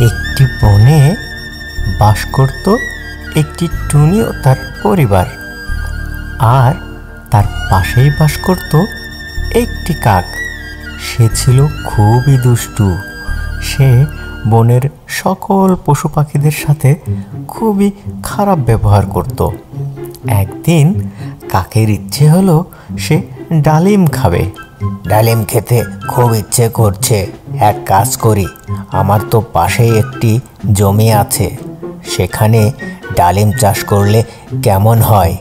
একটি বনে বাস করত একটি টুনি ও তার পরিবার। আর তার পাশেই বাস করত একটি কাক। সে ছিল খুবই দুষ্টু। সে বনের সকল পশু পাখিদের সাথে খুবই খারাপ ব্যবহার করত। একদিন কাকের ইচ্ছে হলো সে ডালিম খাবে। ডালিম খেতে খুব ইচ্ছে করছে, এক কাজ করি, আমার তো পাশেই একটি জমি আছে, সেখানে ডালিম চাষ করলে কেমন হয়?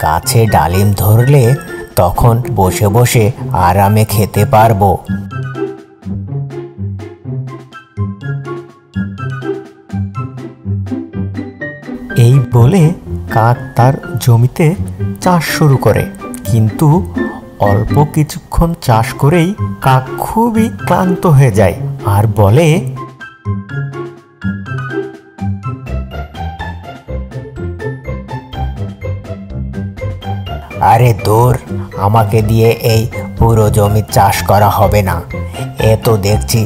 গাছে ডালিম ধরলে তখন বসে বসে আরামে খেতে পারবো। এই বলে কাক তার জমিতে চাষ শুরু করে। কিন্তু অল্প কিছুক্ষণ চাষ করেই কাক খুবই ক্লান্ত হয়ে যায় আর বলে, আরে দূর, আমাকে দিয়ে এই পুরো জমি চাষ করা হবে না, এ তো দেখছি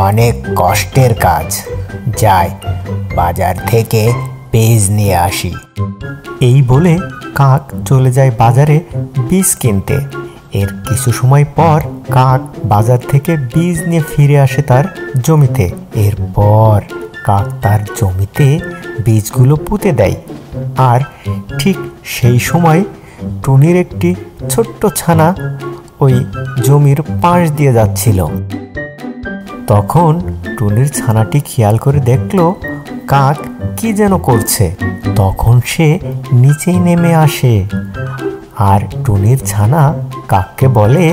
অনেক কষ্টের কাজ। যাই বাজার থেকে বীজ নিয়ে আসি। এই বলে কাক চলে যায় বাজারে বীজ কিনতে। এর কিছু সময় পর কাক বাজার থেকে বীজ নিয়ে ফিরে আসে তার জমিতে। এরপর কাক তার জমিতে বীজগুলো পুঁতে দেয়। আর ঠিক সেই সময় টুনির একটি ছোট্ট ছানা ওই জমির পাশ দিয়ে যাচ্ছিল। তখন টুনির ছানাটি খেয়াল করে দেখলো কাক কি যেন করছে। তখন সে নিচেই নেমে আসে আর টুনির ছানা কাককে বলে,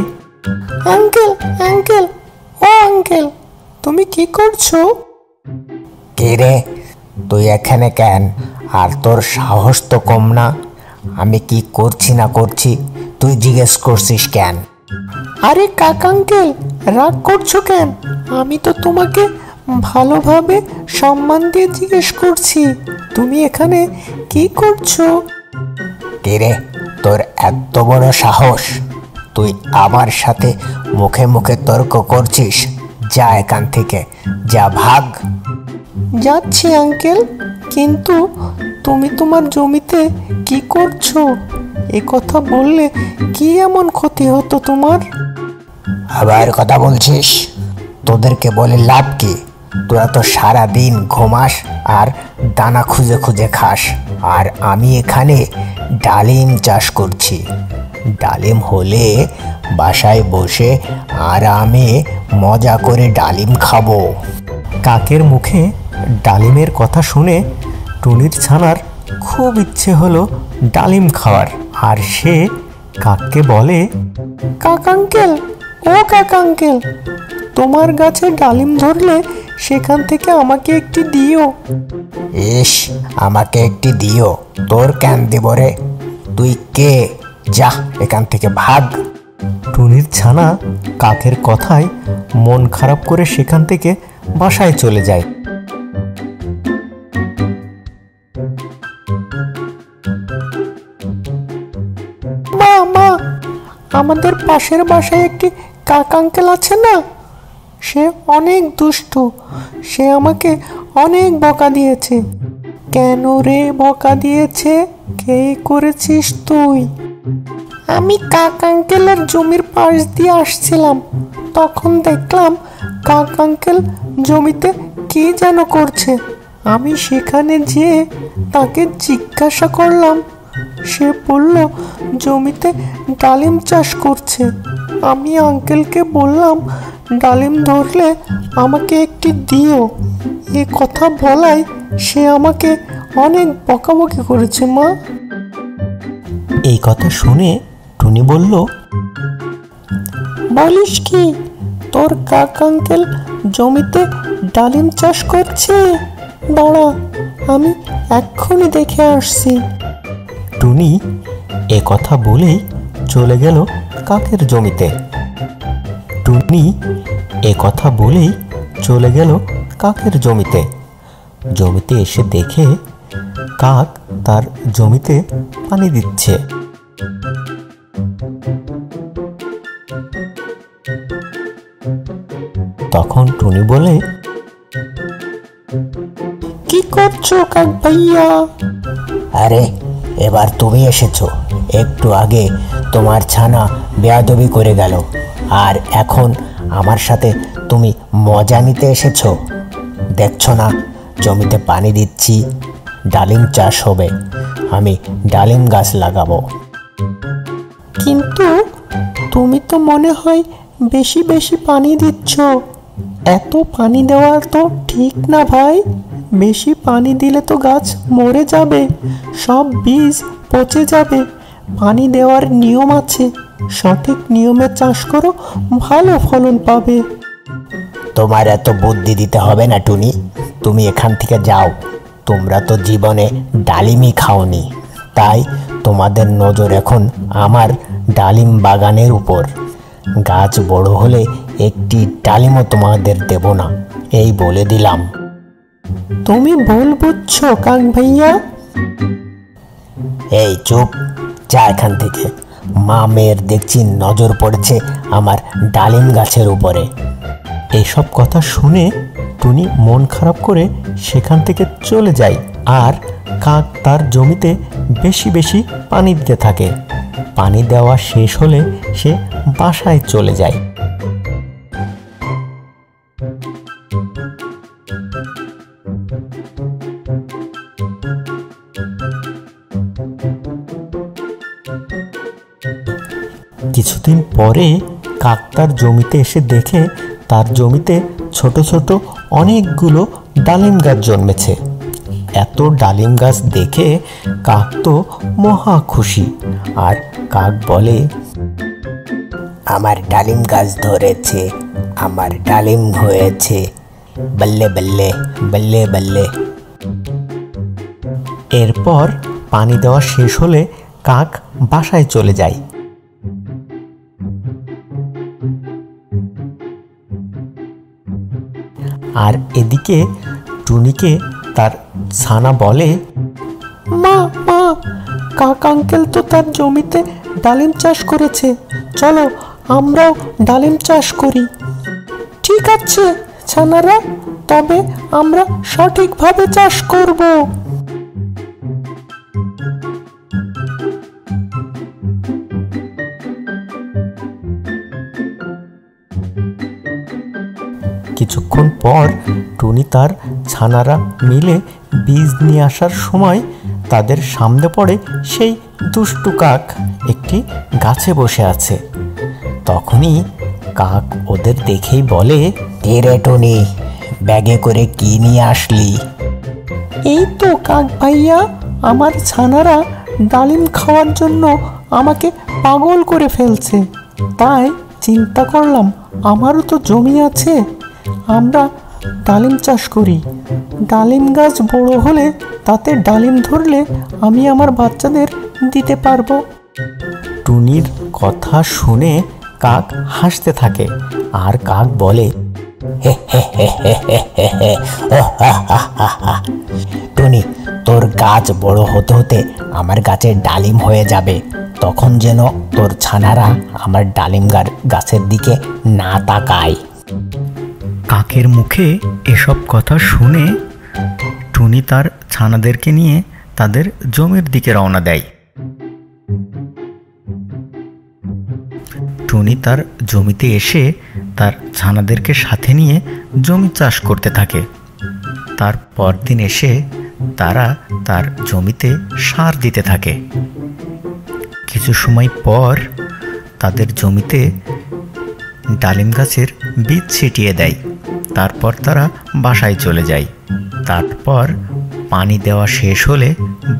আঙ্কেল আঙ্কেল, ও আঙ্কেল, তুমি কি করছো? কে রে, তুই এখানে কেন? আর তোর সাহস তো কম না। আমি কি করছি না করছি তুই জিজ্ঞেস করছিস কেন? আরে কাক আঙ্কেল, রাগ করছো কেন? আমি তো তোমাকে ভালোভাবে সম্মান দিয়ে জিজ্ঞেস করছি, তুমি এখানে কি করছো? কে রে, তোর এত বড় সাহস? তুই আমার সাথে মুখে মুখে তর্ক করছিস? যা এখান থেকে, যা, ভাগ। যাচ্ছি আঙ্কেল, কিন্তু তুমি তোমার জমিতে কি করছো? এ কথা বললে কি এমন ক্ষতি হতো তোমার? আবার কথা বলছিস? তোদেরকে বলে লাভ কি? তোরা তো সারা দিন ঘুমাস আর দানা খুঁজে খুঁজে খাস, আর আমি এখানে ডালিম চাষ করছি। ডালিম হলে বাসায় বসে আরামে মজা করে ডালিম খাবো। কাকের মুখে ডালিমের কথা শুনে টুনির ছানার খুব ইচ্ছে হলো ডালিম খাওয়ার। আর সে কাককে বলে, কাক আঙ্কেল, ও কাক আঙ্কেল, তোমার গাছে ডালিম ধরলে সেখান থেকে আমাকে একটি দিও। ইস, আমাকে একটি দিও? তোর কেন দিব রে? তুই কে? যা এখান থেকে, ভাগ। টুনির ছানা কাকের কথায় মন খারাপ করে সেখান থেকে বাসায় চলে যায়। মা মা, আমাদের পাশের বাসায় একটি কাক আঙ্কেল আছে না, সে অনেক দুষ্টু। সে আমাকে অনেক বকা দিয়েছে। কেন রে বকা দিয়েছে? কে করেছিস তুই? আমি কাক আঙ্কেলের জমির পাশ দিয়ে আসছিলাম, তখন দেখলাম কাক আঙ্কেল জমিতে কি যেন করছে। আমি সেখানে যেয়ে তাকে জিজ্ঞাসা করলাম। সে বলল জমিতে ডালিম চাষ করছে। আমি আঙ্কেলকে বললাম ডালিম ধরলে আমাকে একটি দিও। এ কথা বলায় সে আমাকে অনেক বকাবকি করেছে মা। এই কথা শুনে টুনি বলল, বলিস কি, তোর কাক আঙ্কেল জমিতে ডালিম চাষ করছে? দাঁড়া, আমি এক্ষুনি দেখে আসছি। টুনি এ কথা বলেই চলে গেল কাকের জমিতে। টুনি এ কথা বলেই চলে গেল কাকের জমিতে। জমিতে এসে দেখে কাক তার জমিতে পানি দিচ্ছে। তখন টুনি বলে, কি করছো কাক ভাইয়া? আরে এবার তুমি এসেছো। একটু আগে তোমার ছানা বেয়াদবি করে গেল, আর এখন আমার সাথে তুমি মজা নিতে এসেছো। দেখছো না জমিতে পানি দিচ্ছি, ডালিম চাষ হবে, আমি ডালিম গাছ লাগাবো। কিন্তু তুমি তো মনে হয় বেশি বেশি পানি দিচ্ছ। এত পানি দেওয়া তো ঠিক না ভাই। বেশি পানি দিলে তো গাছ মরে যাবে, সব বীজ পচে যাবে। পানি দেওয়ার নিয়ম আছে, সঠিক নিয়মে চাষ করো, ভালো ফলন পাবে। তোমার এত বুদ্ধি দিতে হবে না টুনি, তুমি এখান থেকে যাও। তোমরা তো জীবনে ডালিমই খাওনি, তাই তোমাদের নজর এখন আমার ডালিম বাগানের উপর। গাছ বড় হলে একটি ডালিমও তোমাদের দেব না, এই বলে দিলাম। তুমি ভুল বুঝছো কাক ভাইয়া। এই চুপ, যা এখান থেকে। মা মেয়ের দেখছি নজর পড়েছে আমার ডালিম গাছের উপরে। এইসব কথা শুনে টুনি মন খারাপ করে সেখান থেকে চলে যায়, আর কাক তার জমিতে বেশি বেশি পানি দিতে থাকে। পানি দেওয়া শেষ হলে সে বাসায় চলে যায়। কিছুদিন পরে কাক তার জমিতে এসে দেখে তার জমিতে ছোট ছোট অনেকগুলো ডালিম গাছ জন্মেছে। এত ডালিম গাছ দেখে কাক তো মহা খুশি, আর কাক বলে, আমার ডালিম গাছ ধরেছে, আমার ডালিম হয়েছে, বল্লে বল্লে বল্লে বল্লে। এরপর পানি দেওয়া শেষ হলে কাক বাসায় চলে যায়। আর এদিকে টুনিকে তার ছানা বলে, মা মা, কাক আঙ্কেল তো তার জমিতে ডালিম চাষ করেছে, চলো আমরাও ডালিম চাষ করি। ঠিক আছে ছানারা, তবে আমরা সঠিকভাবে চাষ করব। কিছুক্ষণ পর টুনি তার ছানারা মিলে বীজ নিয়ে আসার সময় তাদের সামনে পড়ে সেই দুষ্টু কাক একটি গাছে বসে আছে। তখনই কাক ওদের দেখেই বলে, কে রে টুনি, ব্যাগে করে কি নিয়ে আসলি? এই তো কাক ভাইয়া, আমার ছানারা ডালিম খাওয়ার জন্য আমাকে পাগল করে ফেলছে, তাই চিন্তা করলাম আমারও তো জমি আছে, আমরা ডালিম চাষ করি। ডালিম গাছ বড় হলে তাতে ডালিম ধরলে আমি আমার বাচ্চাদের দিতে পারবো। টুনির কথা শুনে কাক হাসতে থাকে, আর কাক বলে, টুনি, তোর গাছ বড় হতে হতে আমার গাছের ডালিম হয়ে যাবে, তখন যেন তোর ছানারা আমার ডালিম গাছের দিকে না তাকায়। কাকের মুখে এসব কথা শুনে টুনি তার ছানাদেরকে নিয়ে তাদের জমির দিকে রওনা দেয়। টুনি তার জমিতে এসে তার ছানাদেরকে সাথে নিয়ে জমি চাষ করতে থাকে। তার পরদিন এসে তারা তার জমিতে সার দিতে থাকে। কিছু সময় পর তাদের জমিতে ডালিম গাছের বীজ ছিটিয়ে দেয়। তারপর তারা বাসায় চলে যায়। তারপর পানি দেওয়া শেষ হলে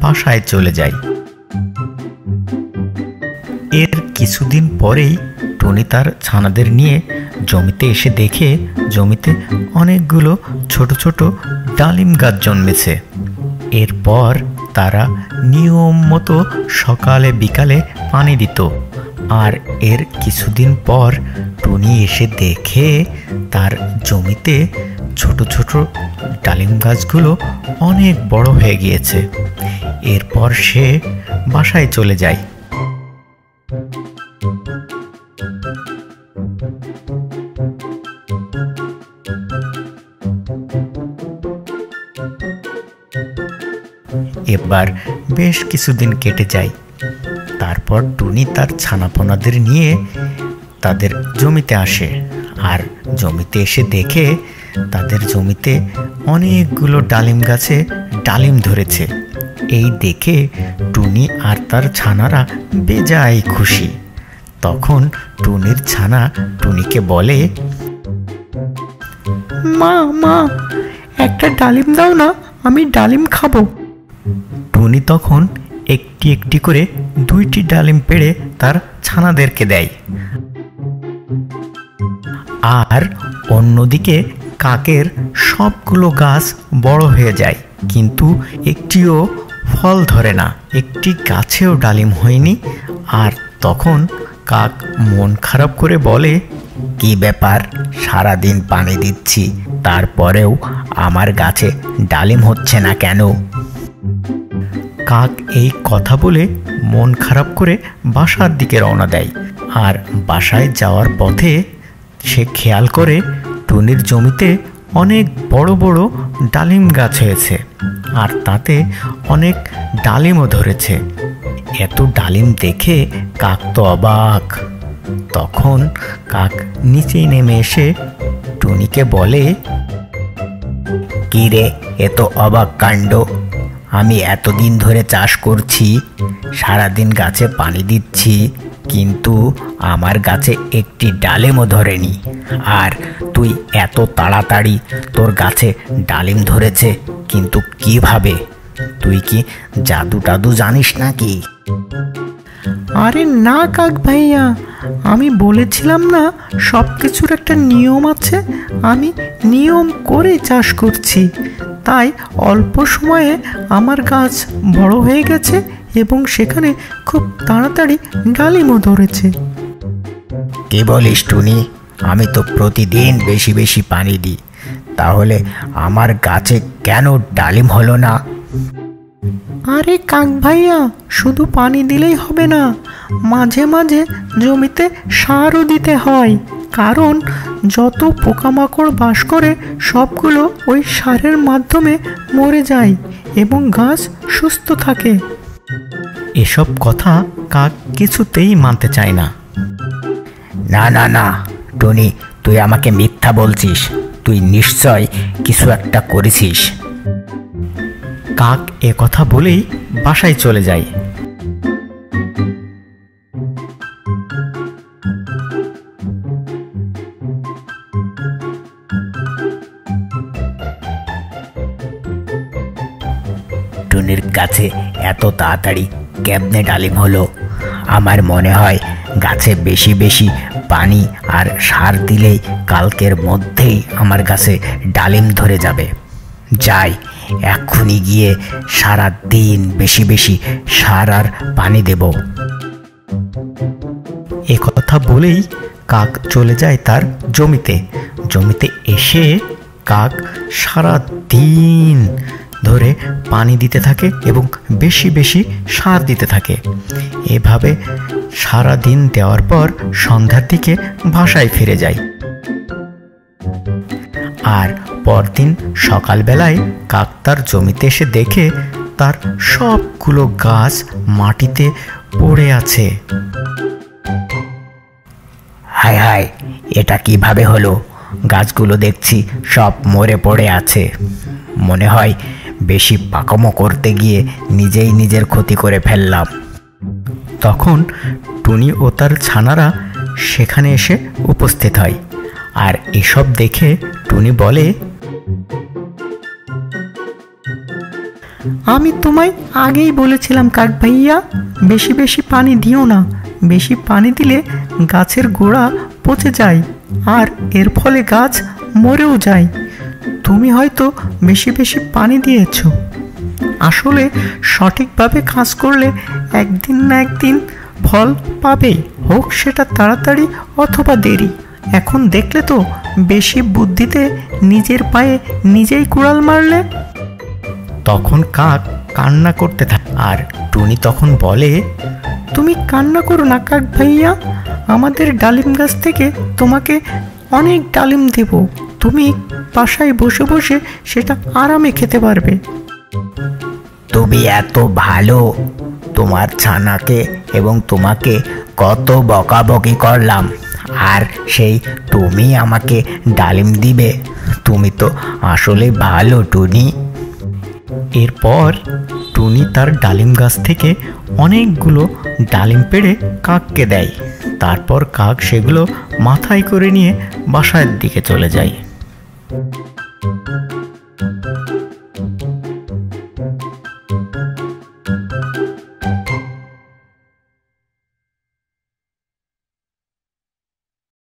বাসায় চলে যায়। এর কিছুদিন পরেই টুনি তার ছানাদের নিয়ে জমিতে এসে দেখে জমিতে অনেকগুলো ছোট ছোট ডালিম গাছ জন্মেছে। এরপর তারা নিয়ম মতো সকালে বিকালে পানি দিত। আর এর কিছুদিন পর টুনি এসে দেখে তার জমিতে ছোট ছোট ডালিম গাছগুলো অনেক বড় হয়ে গিয়েছে। এরপর সে বাসায় চলে যায়। এবার বেশ কিছুদিন কেটে যায়। তারপর টুনি তার ছানাপোনাদের নিয়ে তাদের জমিতে আসে, আর জমিতে এসে দেখে তাদের জমিতে অনেকগুলো ডালিম গাছে ডালিম ধরেছে। এই দেখে টুনি আর তার ছানারা বেজায় খুশি। তখন টুনির ছানা টুনিকে বলে, মা মা, একটা ডালিম দাও না, আমি ডালিম খাবো। টুনি তখন একটি একটি করে 2টি ডালিম পেড়ে তার ছানাদেরকে দেয়। আর অন্যদিকে কাকের সবগুলো গাছ বড় হয়ে যায়, কিন্তু একটিও ফল ধরে না, একটি গাছেও ডালিম হয়নি। আর তখন কাক মন খারাপ করে বলে, কি ব্যাপার, সারাদিন পানি দিচ্ছি, তারপরেও আমার গাছে ডালিম হচ্ছে না কেন? কাক এই কথা বলে মন খারাপ করে বাসার দিকে রওনা দেয়। আর বাসায় যাওয়ার পথে সে খেয়াল করে টুনির জমিতে অনেক বড় বড় ডালিম গাছ হয়েছে, আর তাতে অনেক ডালিমও ধরেছে। এত ডালিম দেখে কাক তো অবাক। তখন কাক নিচেই নেমে এসে টুনিকে বলে, কি রে, এ তো অবাক কাণ্ড। আমি এতদিন ধরে চাষ করছি, সারাদিন গাছে পানি দিচ্ছি, কিন্তু আমার গাছে একটি ডালিমও ধরেনি, আর তুই এত তাড়াতাড়ি তোর গাছে ডালিম ধরেছে, কিন্তু কিভাবে? তুই কি জাদু টাদু জানিস নাকি? আরে না কাক ভাইয়া, আমি বলেছিলাম না সব কিছুর একটা নিয়ম আছে, আমি নিয়ম করে চাষ করছি, তাই অল্প সময়ে আমার গাছ বড় হয়ে গেছে এবং সেখানে খুব তাড়াতাড়ি ডালিমও ধরেছে। কি বলিস টুনি? আমি তো প্রতিদিন বেশি বেশি পানি দিই, তাহলে আমার গাছে কেন ডালিম হলো না? আরে কাক ভাইয়া, শুধু পানি দিলেই হবে না, মাঝে মাঝে জমিতে সারও দিতে হয়, কারণ যত পোকামাকড় বাস করে সবগুলো ওই সারের মাধ্যমে মরে যায় এবং গাছ সুস্থ থাকে। এসব কথা কাক কিছুতেই মানতে চায় না। না না না টুনি, তুই আমাকে মিথ্যা বলছিস, তুই নিশ্চয় কিছু একটা করেছিস। কাক এ কথা বলেই বাসায় চলে যায়। টুনির গাছে এত তাড়াতাড়ি কেমনে ডালিম হলো? আমার মনে হয় গাছে বেশি বেশি পানি আর সার দিলেই কালকের মধ্যেই আমার গাছে ডালিম ধরে যাবে। যাই, এক্ষুনি গিয়ে সারা দিন বেশি বেশি সার আর পানি দেব। এ কথা বলেই কাক চলে যায় তার জমিতে। জমিতে এসে কাক সারা দিন ধরে পানি দিতে থাকে এবং বেশি বেশি সার দিতে থাকে। এভাবে সারা দিন দেওয়ার পর সন্ধ্যার দিকে বাসায় ফিরে যায়। আর পরদিন সকালবেলায় কাক তার জমিতে এসে দেখে তার সবগুলো গাছ মাটিতে পড়ে আছে। হায় হায়, এটা কিভাবে হলো? গাছগুলো দেখছি সব মরে পড়ে আছে। মনে হয় বেশি পাকামো করতে গিয়ে নিজেই নিজের ক্ষতি করে ফেললাম। তখন টুনি ও তার ছানারা সেখানে এসে উপস্থিত হয়। আর এসব দেখে টুনি বলে, আমি তোমায় আগেই বলেছিলাম কাক ভাইয়া, বেশি বেশি পানি দিও না, বেশি পানি দিলে গাছের গোড়া পচে যায় আর এর ফলে গাছ মরেও যায়। তুমি হয়তো বেশি বেশি পানি দিয়েছ। আসলে সঠিকভাবে কাজ করলে একদিন না একদিন ফল পাবেই, হোক সেটা তাড়াতাড়ি অথবা দেরি। এখন দেখলে তো, বেশি বুদ্ধিতে নিজের পায়ে নিজেই কুড়াল মারলে। তখন কাক কান্না করতে থাকে। আর টুনি তখন বলে, তুমি কান্না করো না কাক ভাইয়া, আমাদের ডালিম গাছ থেকে তোমাকে অনেক ডালিম দেব, তুমি বাসায় বসে বসে সেটা আরামে খেতে পারবে। তুমি এত ভালো, তোমার ছানাকে এবং তোমাকে কত বকাবকি করলাম, আর সেই তুমি আমাকে ডালিম দিবে? তুমি তো আসলে ভালো টুনি। এরপর টুনি তার ডালিম গাছ থেকে অনেকগুলো ডালিম পেড়ে কাককে দেয়। তারপর কাক সেগুলো মাথায় করে নিয়ে বাসার দিকে চলে যায়।